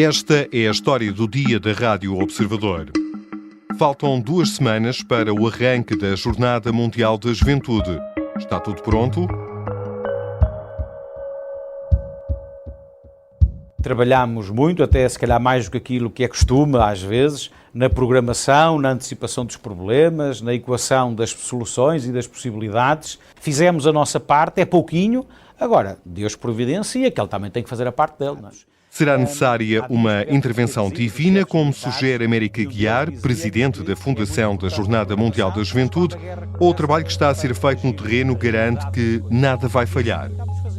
Esta é a história do dia da Rádio Observador. Faltam 2 semanas para o arranque da Jornada Mundial da Juventude. Está tudo pronto? Trabalhamos muito, até se calhar mais do que aquilo que é costume, às vezes, na programação, na antecipação dos problemas, na equação das soluções e das possibilidades. Fizemos a nossa parte, é pouquinho, agora Deus providencia, que Ele também tem que fazer a parte dele. Não é? Será necessária uma intervenção divina, como sugere América Guiar, presidente da Fundação da Jornada Mundial da Juventude, ou o trabalho que está a ser feito no terreno garante que nada vai falhar?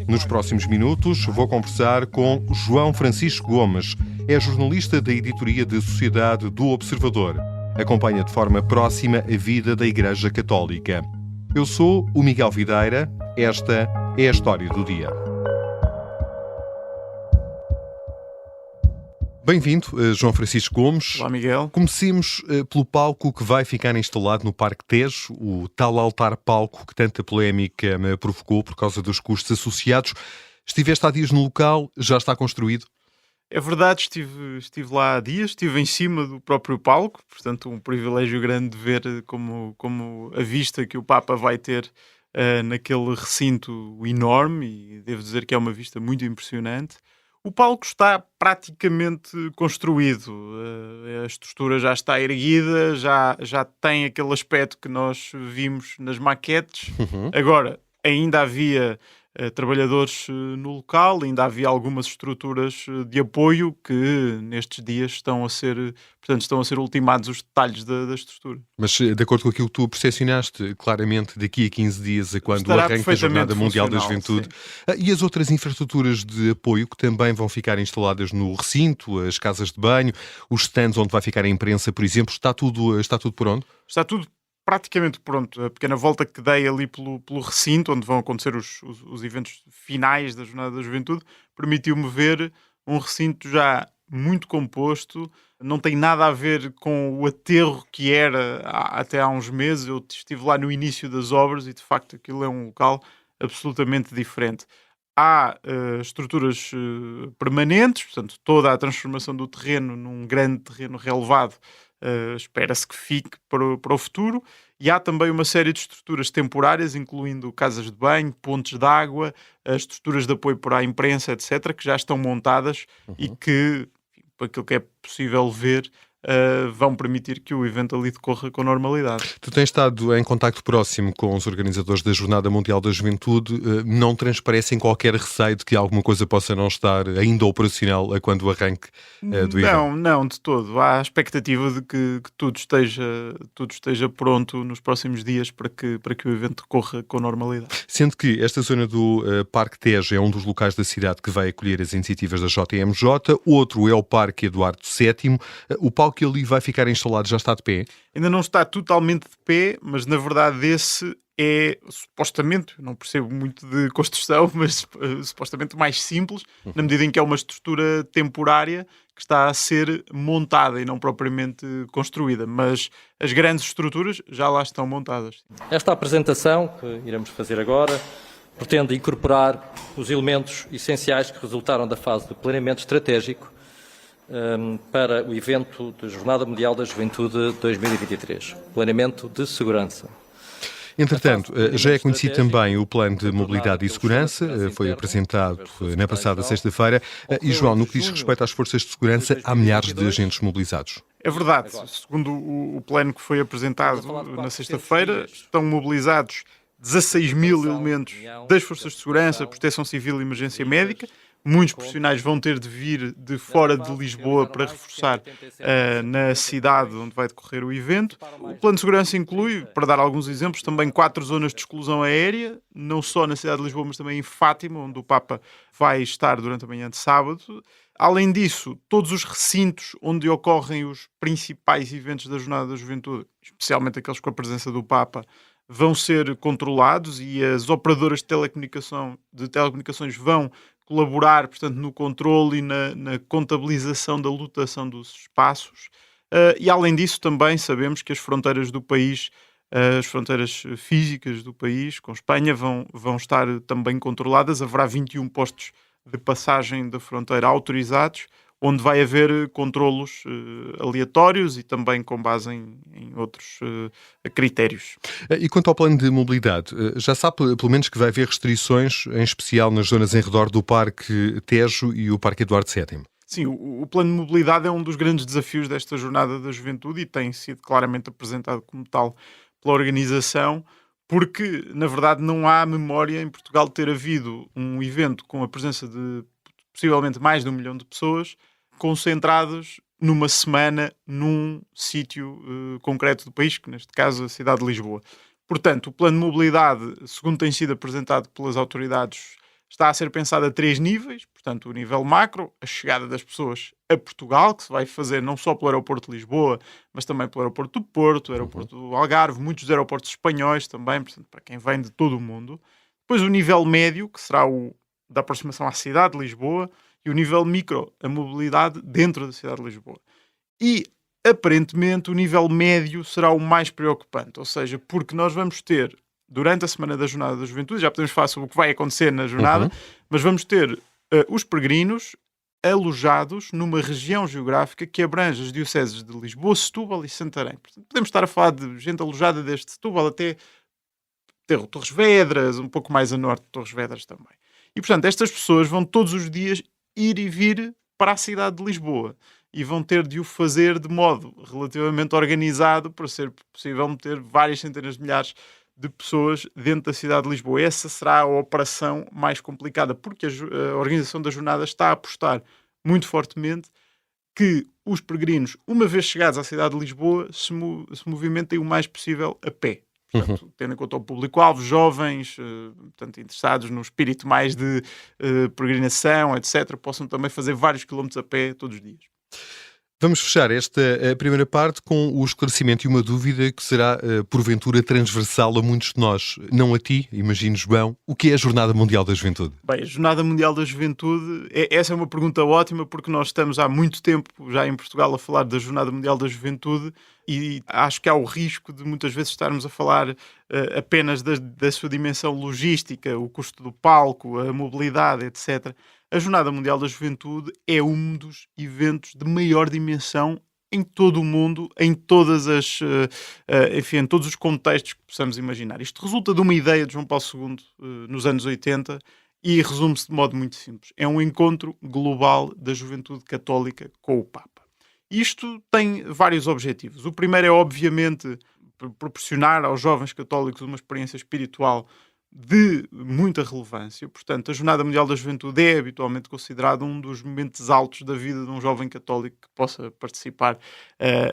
Nos próximos minutos vou conversar com João Francisco Gomes. É jornalista da editoria de Sociedade do Observador. Acompanha de forma próxima a vida da Igreja Católica. Eu sou o Miguel Videira. Esta é a história do dia. Bem-vindo, João Francisco Gomes. Olá, Miguel. Comecemos pelo palco que vai ficar instalado no Parque Tejo, o tal altar-palco que tanta polémica me provocou por causa dos custos associados. Estiveste há dias no local, já está construído? É verdade, estive lá há dias, estive em cima do próprio palco, portanto um privilégio grande de ver como a vista que o Papa vai ter naquele recinto enorme, e devo dizer que é uma vista muito impressionante. O palco está praticamente construído, a estrutura já está erguida, já tem aquele aspecto que nós vimos nas maquetes. Agora, ainda havia trabalhadores no local, ainda havia algumas estruturas de apoio que nestes dias estão a ser ultimados os detalhes da estrutura. Mas de acordo com aquilo que tu percepcionaste, claramente daqui a 15 dias é quando Estará arranca a Jornada Mundial da funcional, Juventude. sim. E as outras infraestruturas de apoio que também vão ficar instaladas no recinto, as casas de banho, os stands onde vai ficar a imprensa, por exemplo, está tudo pronto? Está tudo praticamente pronto. A pequena volta que dei ali pelo recinto, onde vão acontecer os eventos finais da Jornada da Juventude, permitiu-me ver um recinto já muito composto. Não tem nada a ver com o aterro que era até há uns meses. Eu estive lá no início das obras e, de facto, aquilo é um local absolutamente diferente. Há estruturas permanentes, portanto, toda a transformação do terreno num grande terreno relevado espera-se que fique para o futuro, e há também uma série de estruturas temporárias, incluindo casas de banho, pontes de água, estruturas de apoio para a imprensa, etc., que já estão montadas e que, por aquilo que é possível ver, vão permitir que o evento ali decorra com normalidade. Tu tens estado em contacto próximo com os organizadores da Jornada Mundial da Juventude. Não transparecem qualquer receio de que alguma coisa possa não estar ainda operacional a quando o arranque do evento? Não, de todo. Há a expectativa de que tudo esteja pronto nos próximos dias para que o evento decorra com normalidade. Sendo que esta zona do Parque Tejo é um dos locais da cidade que vai acolher as iniciativas da JMJ, outro é o Parque Eduardo VII. O palco que ali vai ficar instalado já está de pé? Ainda não está totalmente de pé, mas na verdade esse é supostamente, não percebo muito de construção, mas supostamente mais simples, na medida em que é uma estrutura temporária que está a ser montada e não propriamente construída, mas as grandes estruturas já lá estão montadas. Esta apresentação que iremos fazer agora pretende incorporar os elementos essenciais que resultaram da fase de planeamento estratégico para o evento da Jornada Mundial da Juventude 2023. Planeamento de segurança. Entretanto, já é conhecido também o Plano de Mobilidade e Segurança, foi apresentado na passada sexta-feira. E, João, no que diz respeito às forças de segurança, há milhares de agentes mobilizados. É verdade. Segundo o plano que foi apresentado na sexta-feira, estão mobilizados 16 mil elementos das forças de segurança, Proteção Civil e Emergência Médica. Muitos profissionais vão ter de vir de fora de Lisboa para reforçar na cidade onde vai decorrer o evento. O plano de segurança inclui, para dar alguns exemplos, também 4 zonas de exclusão aérea, não só na cidade de Lisboa, mas também em Fátima, onde o Papa vai estar durante a manhã de sábado. Além disso, todos os recintos onde ocorrem os principais eventos da Jornada da Juventude, especialmente aqueles com a presença do Papa, vão ser controlados, e as operadoras de telecomunicações vão colaborar, portanto, no controle e na contabilização da lotação dos espaços. E, além disso, também sabemos que as fronteiras do país, as fronteiras físicas do país, com Espanha, vão estar também controladas. Haverá 21 postos de passagem da fronteira autorizados, onde vai haver controlos aleatórios e também com base em outros critérios. E quanto ao plano de mobilidade, já sabe pelo menos que vai haver restrições, em especial nas zonas em redor do Parque Tejo e o Parque Eduardo VII? Sim, o plano de mobilidade é um dos grandes desafios desta Jornada da Juventude e tem sido claramente apresentado como tal pela organização, porque, na verdade, não há memória em Portugal de ter havido um evento com a presença de possivelmente mais de 1 milhão de pessoas concentrados numa semana num sítio concreto do país, que neste caso é a cidade de Lisboa. Portanto, o plano de mobilidade, segundo tem sido apresentado pelas autoridades, está a ser pensado a 3 níveis. Portanto, o nível macro, a chegada das pessoas a Portugal, que se vai fazer não só pelo aeroporto de Lisboa, mas também pelo aeroporto do Porto, aeroporto do Algarve, muitos aeroportos espanhóis também, portanto, para quem vem de todo o mundo. Depois o nível médio, que será o da aproximação à cidade de Lisboa, e o nível micro, a mobilidade dentro da cidade de Lisboa. E, aparentemente, o nível médio será o mais preocupante, ou seja, porque nós vamos ter, durante a Semana da Jornada da Juventude, já podemos falar sobre o que vai acontecer na jornada, mas vamos ter os peregrinos alojados numa região geográfica que abrange as dioceses de Lisboa, Setúbal e Santarém. Portanto, podemos estar a falar de gente alojada desde Setúbal até Torres Vedras, um pouco mais a norte de Torres Vedras também. E, portanto, estas pessoas vão todos os dias ir e vir para a cidade de Lisboa e vão ter de o fazer de modo relativamente organizado para ser possível meter várias centenas de milhares de pessoas dentro da cidade de Lisboa. Essa será a operação mais complicada, porque a organização da jornada está a apostar muito fortemente que os peregrinos, uma vez chegados à cidade de Lisboa, se movimentem o mais possível a pé. Portanto, tendo em conta o público-alvo, jovens, portanto, interessados no espírito mais de peregrinação, etc., possam também fazer vários quilómetros a pé todos os dias. Vamos fechar esta primeira parte com o esclarecimento e uma dúvida que será, porventura, transversal a muitos de nós. Não a ti, imagino, João. O que é a Jornada Mundial da Juventude? Bem, a Jornada Mundial da Juventude, essa é uma pergunta ótima, porque nós estamos há muito tempo já em Portugal a falar da Jornada Mundial da Juventude e acho que há o risco de muitas vezes estarmos a falar apenas da sua dimensão logística, o custo do palco, a mobilidade, etc. A Jornada Mundial da Juventude é um dos eventos de maior dimensão em todo o mundo, em todas as, enfim, em todos os contextos que possamos imaginar. Isto resulta de uma ideia de João Paulo II nos anos 80 e resume-se de modo muito simples. É um encontro global da juventude católica com o Papa. Isto tem vários objetivos. O primeiro é, obviamente, proporcionar aos jovens católicos uma experiência espiritual de muita relevância. Portanto, a Jornada Mundial da Juventude é habitualmente considerada um dos momentos altos da vida de um jovem católico que possa participar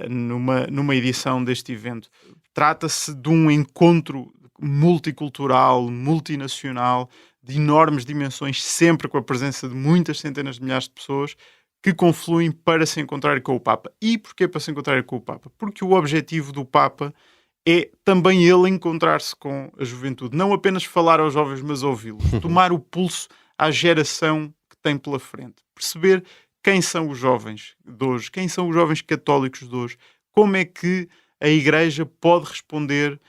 numa edição deste evento. Trata-se de um encontro multicultural, multinacional, de enormes dimensões, sempre com a presença de muitas centenas de milhares de pessoas que confluem para se encontrar com o Papa. E porquê para se encontrar com o Papa? Porque o objetivo do Papa é também ele encontrar-se com a juventude. Não apenas falar aos jovens, mas ouvi-los. Tomar o pulso à geração que tem pela frente. Perceber quem são os jovens de hoje, quem são os jovens católicos de hoje, como é que a Igreja pode responder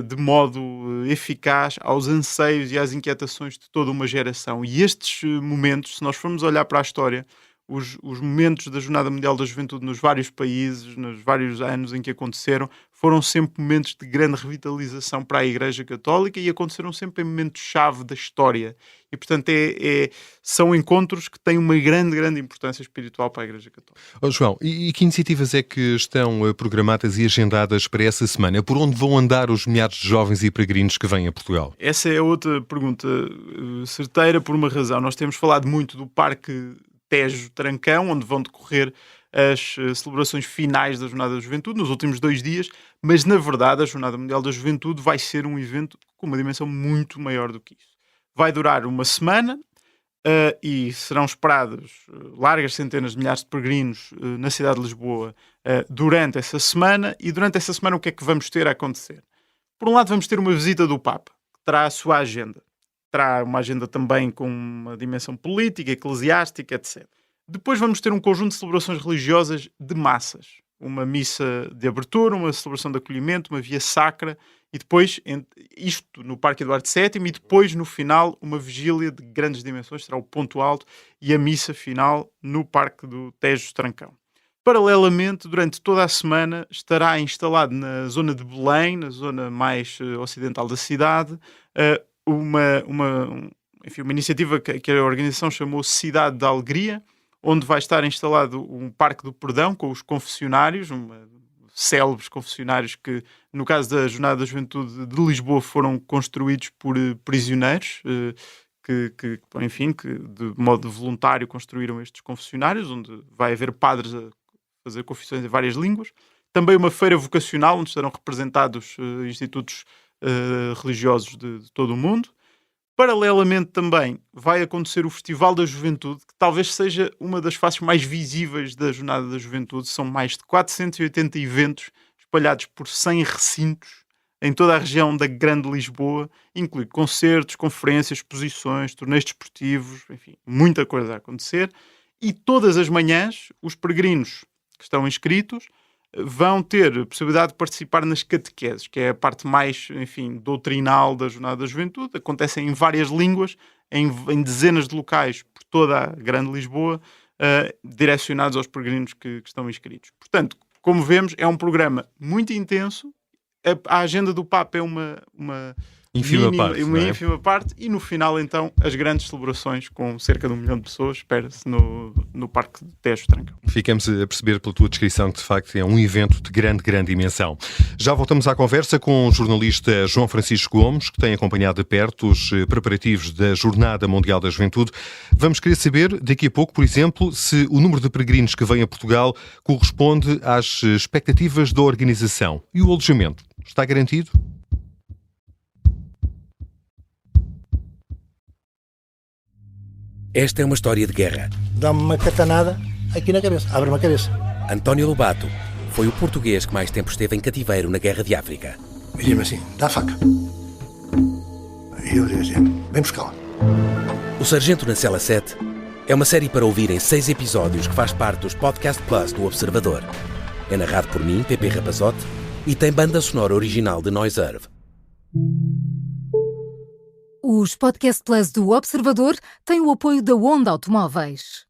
de modo eficaz aos anseios e às inquietações de toda uma geração. E estes momentos, se nós formos olhar para a história, os momentos da Jornada Mundial da Juventude nos vários países, nos vários anos em que aconteceram, foram sempre momentos de grande revitalização para a Igreja Católica e aconteceram sempre em momentos-chave da história. E, portanto, são encontros que têm uma grande importância espiritual para a Igreja Católica. Oh, João, e que iniciativas é que estão programadas e agendadas para essa semana? Por onde vão andar os milhares de jovens e peregrinos que vêm a Portugal? Essa é outra pergunta certeira por uma razão. Nós temos falado muito do Parque Tejo Trancão, onde vão decorrer as celebrações finais da Jornada da Juventude, nos últimos 2 dias, mas na verdade a Jornada Mundial da Juventude vai ser um evento com uma dimensão muito maior do que isso. Vai durar uma semana e serão esperados largas centenas de milhares de peregrinos na cidade de Lisboa durante essa semana. E durante essa semana o que é que vamos ter a acontecer? Por um lado vamos ter uma visita do Papa, que terá a sua agenda. Terá uma agenda também com uma dimensão política, eclesiástica, etc. Depois vamos ter um conjunto de celebrações religiosas de massas. Uma missa de abertura, uma celebração de acolhimento, uma via sacra e depois, isto no Parque Eduardo VII, e depois, no final, uma vigília de grandes dimensões, será o ponto alto, e a missa final no Parque do Tejo Trancão. Paralelamente, durante toda a semana, estará instalado na zona de Belém, na zona mais ocidental da cidade, uma iniciativa que a organização chamou Cidade da Alegria, onde vai estar instalado um Parque do Perdão com os confessionários, célebres confessionários que, no caso da Jornada da Juventude de Lisboa, foram construídos por prisioneiros que de modo voluntário construíram estes confessionários, onde vai haver padres a fazer confissões em várias línguas. Também uma feira vocacional, onde estarão representados institutos religiosos de todo o mundo. Paralelamente também vai acontecer o Festival da Juventude, que talvez seja uma das faces mais visíveis da Jornada da Juventude. São mais de 480 eventos espalhados por 100 recintos em toda a região da Grande Lisboa, inclui concertos, conferências, exposições, torneios desportivos, enfim, muita coisa a acontecer. E todas as manhãs, os peregrinos que estão inscritos vão ter a possibilidade de participar nas catequeses, que é a parte mais, doutrinal da Jornada da Juventude. Acontecem em várias línguas, em dezenas de locais por toda a Grande Lisboa, direcionados aos peregrinos que estão inscritos. Portanto, como vemos, é um programa muito intenso. A agenda do Papa é uma ínfima parte, e no final, então, as grandes celebrações com cerca de 1 milhão de pessoas, espera-se, no Parque de Tejo Trancão. Ficamos a perceber pela tua descrição que, de facto, é um evento de grande dimensão. Já voltamos à conversa com o jornalista João Francisco Gomes, que tem acompanhado de perto os preparativos da Jornada Mundial da Juventude. Vamos querer saber, daqui a pouco, por exemplo, se o número de peregrinos que vêm a Portugal corresponde às expectativas da organização. E o alojamento está garantido? Esta é uma história de guerra. Dá-me uma catanada aqui na cabeça, abre-me a cabeça. António Lobato foi o português que mais tempo esteve em cativeiro na Guerra de África. E diz-me assim, dá a faca. E eu digo assim, vem buscá-la. O Sargento na Cela 7 é uma série para ouvir em 6 episódios que faz parte dos Podcast Plus do Observador. É narrado por mim, Pepe Rapazote, e tem banda sonora original de Noiserve. Os Podcast Plus do Observador têm o apoio da Onda Automóveis.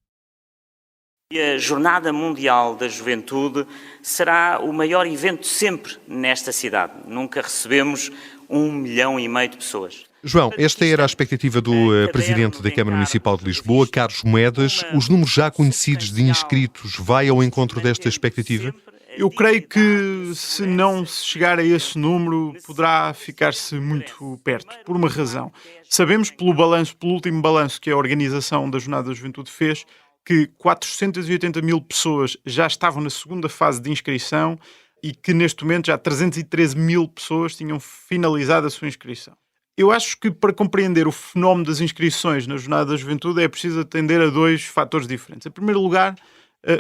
A Jornada Mundial da Juventude será o maior evento sempre nesta cidade. Nunca recebemos 1,5 milhão de pessoas. João, esta era a expectativa do Presidente da Câmara Municipal de Lisboa, Carlos Moedas. Os números já conhecidos de inscritos vai ao encontro desta expectativa? Eu creio que, se não se chegar a esse número, poderá ficar-se muito perto, por uma razão. Sabemos, pelo último balanço que a Organização da Jornada da Juventude fez, que 480 mil pessoas já estavam na segunda fase de inscrição e que, neste momento, já 313 mil pessoas tinham finalizado a sua inscrição. Eu acho que, para compreender o fenómeno das inscrições na Jornada da Juventude, é preciso atender a 2 fatores diferentes. Em primeiro lugar,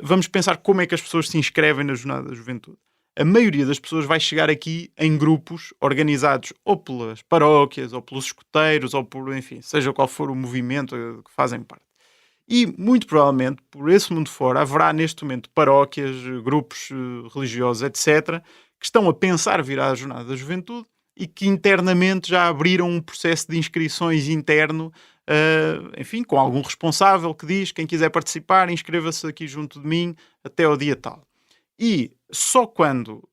vamos pensar como é que as pessoas se inscrevem na Jornada da Juventude. A maioria das pessoas vai chegar aqui em grupos organizados ou pelas paróquias, ou pelos escoteiros, ou por, seja qual for o movimento que fazem parte. E, muito provavelmente, por esse mundo fora, haverá neste momento paróquias, grupos religiosos, etc., que estão a pensar vir à Jornada da Juventude e que internamente já abriram um processo de inscrições interno, com algum responsável que diz: quem quiser participar, inscreva-se aqui junto de mim até ao dia tal. E só quando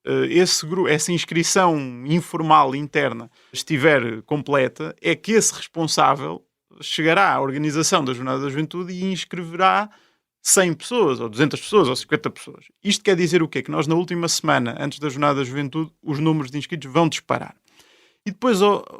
essa inscrição informal interna estiver completa é que esse responsável chegará à organização da Jornada da Juventude e inscreverá 100 pessoas, ou 200 pessoas, ou 50 pessoas. Isto quer dizer o quê? Que nós, na última semana, antes da Jornada da Juventude, os números de inscritos vão disparar. E depois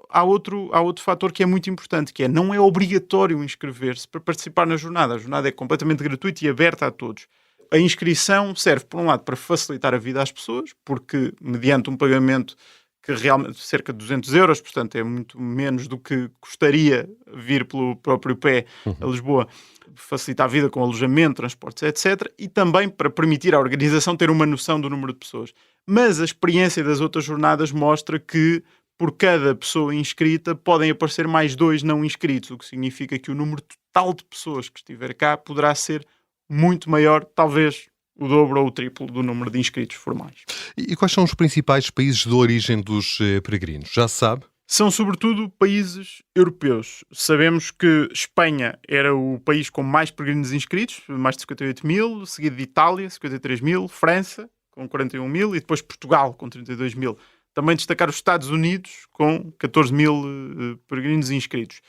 há outro fator que é muito importante, que é: não é obrigatório inscrever-se para participar na jornada. A jornada é completamente gratuita e aberta a todos. A inscrição serve, por um lado, para facilitar a vida às pessoas, porque, mediante um pagamento que realmente cerca de 200 euros, portanto é muito menos do que custaria vir pelo próprio pé a Lisboa, facilita a vida com alojamento, transportes, etc. E também para permitir à organização ter uma noção do número de pessoas. Mas a experiência das outras jornadas mostra que, por cada pessoa inscrita, podem aparecer mais 2 não inscritos, o que significa que o número total de pessoas que estiver cá poderá ser muito maior, talvez o dobro ou o triplo do número de inscritos formais. E quais são os principais países de origem dos peregrinos? Já se sabe? São sobretudo países europeus. Sabemos que Espanha era o país com mais peregrinos inscritos, mais de 58 mil, seguido de Itália, 53 mil, França, com 41 mil, e depois Portugal, com 32 mil. Também destacar os Estados Unidos, com 14 mil peregrinos inscritos.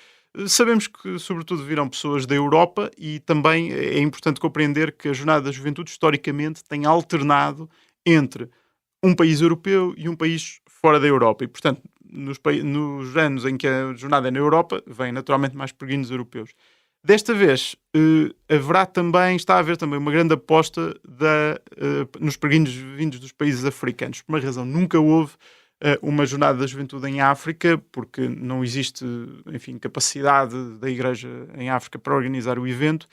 Sabemos que, sobretudo, virão pessoas da Europa e também é importante compreender que a Jornada da Juventude, historicamente, tem alternado entre um país europeu e um país fora da Europa. E, portanto, nos anos em que a jornada é na Europa, vêm naturalmente mais peregrinos europeus. Desta vez, está a haver também uma grande aposta nos peregrinos vindos dos países africanos. Por uma razão, nunca houve uma jornada da juventude em África, porque não existe, enfim, capacidade da Igreja em África para organizar o evento,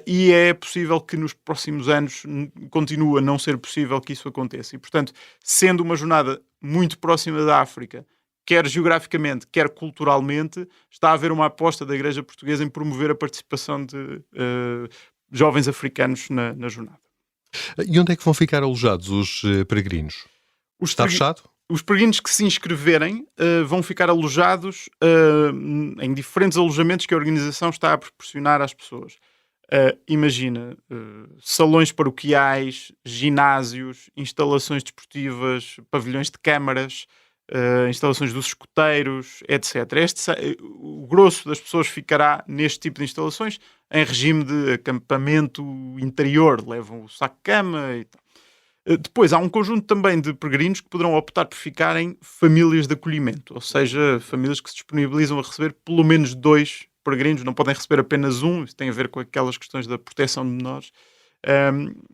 e é possível que nos próximos anos continue a não ser possível que isso aconteça. E, portanto, sendo uma jornada muito próxima da África, quer geograficamente, quer culturalmente, está a haver uma aposta da Igreja Portuguesa em promover a participação de jovens africanos na jornada. E onde é que vão ficar alojados os peregrinos? Está fechado? Os peregrinos que se inscreverem vão ficar alojados em diferentes alojamentos que a organização está a proporcionar às pessoas. Imagina, salões paroquiais, ginásios, instalações desportivas, pavilhões de câmaras, instalações dos escoteiros, etc. O grosso das pessoas ficará neste tipo de instalações em regime de acampamento interior, levam o saco-cama e tal. Depois há um conjunto também de peregrinos que poderão optar por ficar em famílias de acolhimento, ou seja, famílias que se disponibilizam a receber pelo menos 2 peregrinos, não podem receber apenas um, isso tem a ver com aquelas questões da proteção de menores,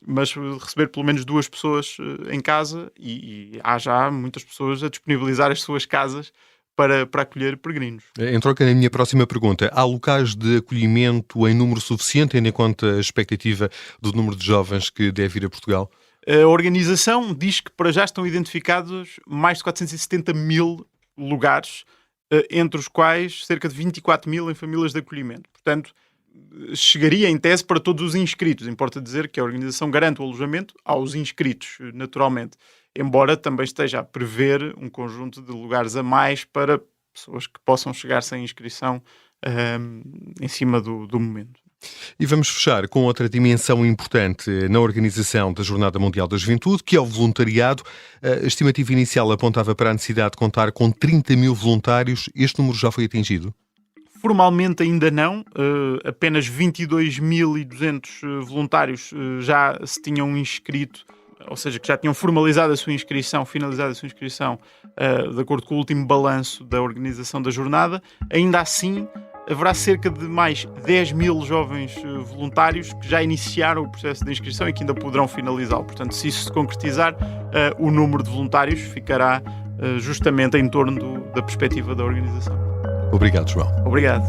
mas receber pelo menos 2 pessoas em casa e há já muitas pessoas a disponibilizar as suas casas para acolher peregrinos. Em troca, na minha próxima pergunta, há locais de acolhimento em número suficiente, tendo em conta a expectativa do número de jovens que deve ir a Portugal? A organização diz que para já estão identificados mais de 470 mil lugares, entre os quais cerca de 24 mil em famílias de acolhimento. Portanto, chegaria em tese para todos os inscritos. Importa dizer que a organização garante o alojamento aos inscritos, naturalmente. Embora também esteja a prever um conjunto de lugares a mais para pessoas que possam chegar sem inscrição em cima do momento. E vamos fechar com outra dimensão importante na organização da Jornada Mundial da Juventude, que é o voluntariado. A estimativa inicial apontava para a necessidade de contar com 30 mil voluntários. Este número já foi atingido? Formalmente ainda não. Apenas 22.200 voluntários já se tinham inscrito, ou seja, que já tinham formalizado a sua inscrição, finalizado a sua inscrição, de acordo com o último balanço da organização da jornada. Ainda assim, haverá cerca de mais 10 mil jovens voluntários que já iniciaram o processo de inscrição e que ainda poderão finalizá-lo. Portanto, se isso se concretizar, o número de voluntários ficará justamente em torno da perspectiva da organização. Obrigado, João. Obrigado.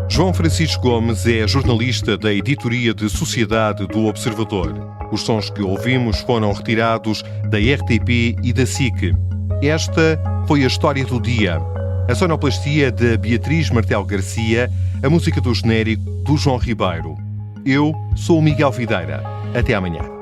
João Francisco Gomes é jornalista da editoria de Sociedade do Observador. Os sons que ouvimos foram retirados da RTP e da SIC. Esta foi a história do dia. A sonoplastia de Beatriz Martel Garcia, a música do genérico do João Ribeiro. Eu sou o Miguel Videira. Até amanhã.